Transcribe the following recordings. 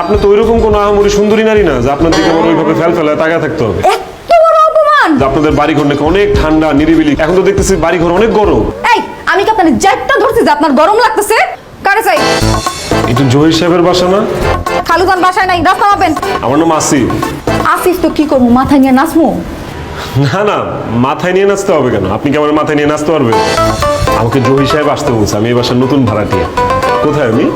আপনি তো ওইরকম কোনো আহামরি সুন্দরী নারী না যে আপনার দিকে আমার ওইভাবে ফেলায় তাকায় থাকতে হবে। এত বড় অপমান! যে আপনাদের বাড়ি ঘর নাকি অনেক ঠান্ডা নিরিবিলি, এখন তো দেখতেছি বাড়ি ঘর অনেক গরম। এই, আমি কি আপনার জাতটা ধরছি যে আপনার গরম লাগতেছে? কারে চাই? এটা জহির সাহেবের বাসা না? খালুজান বাসায় নাই, রাস্তা মাপেন। আমার নাম আসিফ। আসিফ তো কি করবো, মাথায় নিয়ে নাচমু? না না, মাথায় নিয়ে নাচতে হবে কেন? আপনি কি আমার মাথায় নিয়ে নাচতে পারবেন? আমাকে জহির সাহেব আসতে বলছে, আমি এই বাসার নতুন ভাড়াটিয়া। কোথায় আমি?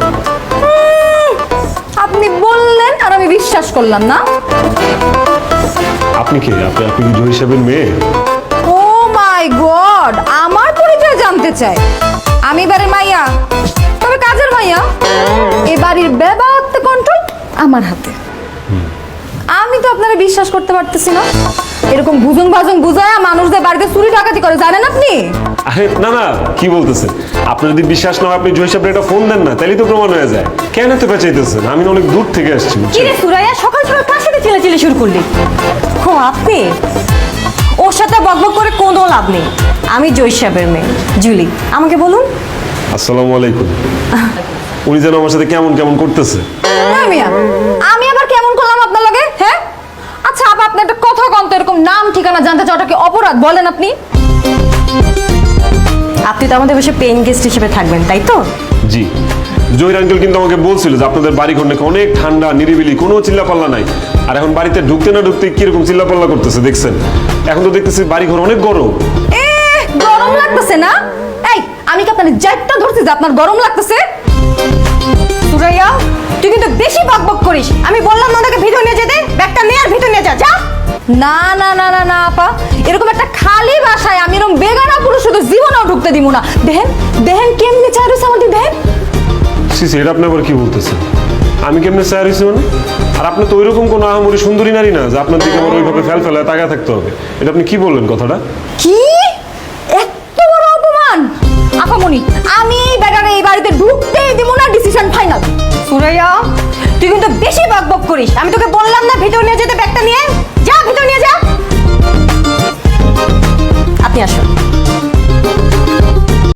আপনি বললেন আর আমি বিশ্বাস করলাম না। আপনি কি আপনি কি জহির সাহেবের মেয়ে? ও মাই গড, আমার পরিচয় জানতে চাই? আমি বাড়ির মাইয়া, তবে কাজের মাইয়া। এই বাড়ির ব্যবহার কন্ট্রোল আমার হাতে। আমি তো আপনারা বিশ্বাস করতে পারতেছি না। এরকম ভুজুং ভাজুং বুঝায়া মানুষদের বাড়িতে চুরি ডাকাতি করে, জানেন আপনি? আরে না না, কি বলতেছেন? আপনার যদি বিশ্বাস না হয় আপনি জহির সাহেবের একটা ফোন দেন না, তাহলেই তো প্রমাণ হয়ে যায়। কেন এত পেঁচাইতেছেন? আমি অনেক দূর থেকে আসছি। কি রে সুরাইয়া, সকাল সকাল কার সাথে চিল্লাচিল্লি শুরু করলি? ও আপনি? ওর সাথে বকবক করে কোনো লাভ নেই। আমি জয় সাহেবের মেয়ে জুলি, আমাকে বলুন। আসসালামু আলাইকুম। উনি যেন আমার সাথে কেমন কেমন করতেছে। হ্যাঁ মিয়া, আমি আবার কেমন করলাম আপনার লগে? হ্যাঁ, আচ্ছা আপনি একটা কথা কম তো, এরকম নাম ঠিকানা জানতে চাওয়াটা কি অপরাধ বলেন আপনি? আপনি তো আমাদের বসে পেইং গেস্ট হিসেবে থাকবেন, তাই তো? জি, জহির আঙ্কেল কিন্তু আমাকে বলছিল যে আপনাদের বাড়ি ঘর নাকি অনেক ঠান্ডা নিরিবিলি, কোনো চিল্লাপাল্লা নাই। আর এখন বাড়িতে ঢুকতে না ঢুকতে কিরকম চিল্লাপাল্লা করতেছে দেখছেন। এখন তো দেখতেছি বাড়ি ঘর অনেক গরম। গরম লাগতেছে না? এই, আমি কি আপনার জাতটা ধরছি যে আপনার গরম লাগতেছে? সুরাইয়া, তুই কিন্তু বেশি বকবক করিস। আমি বললাম না ওনাকে ভিতরে নিয়ে যেতে, ব্যাগটা নিয়ে আর ভিতরে নিয়ে যা। যা। না না না না না আপা, এরকম একটা খালি বাসায় আমি এরকম বেগানা পুরুষ শুধু জীবনেও ঢুকতে দিব না। দেখেন দেখেন কেমনি চাই রয়েছে আমাদের, দেখেন। সিসি, এটা আপনি আবার কি বলতেছেন? আমি কেমনে চাই রয়েছি মানে? আর আপনি তো ওইরকম কোনো আহামরি সুন্দরী নারী না যে আপনার দিকে আমার ওইভাবে ফেলায় তাকায় থাকতে হবে। এটা আপনি কি বললেন কথাটা? কি এত বড় অপমান! আপামনি, আমি এই বেগানে এই বাড়িতে ঢুকতেই দিব না, ডিসিশন ফাইনাল। সুরাইয়া, তুই কিন্তু বেশি বকবক করিস। আমি তোকে বললাম না ভিতরে নিয়ে যেতে,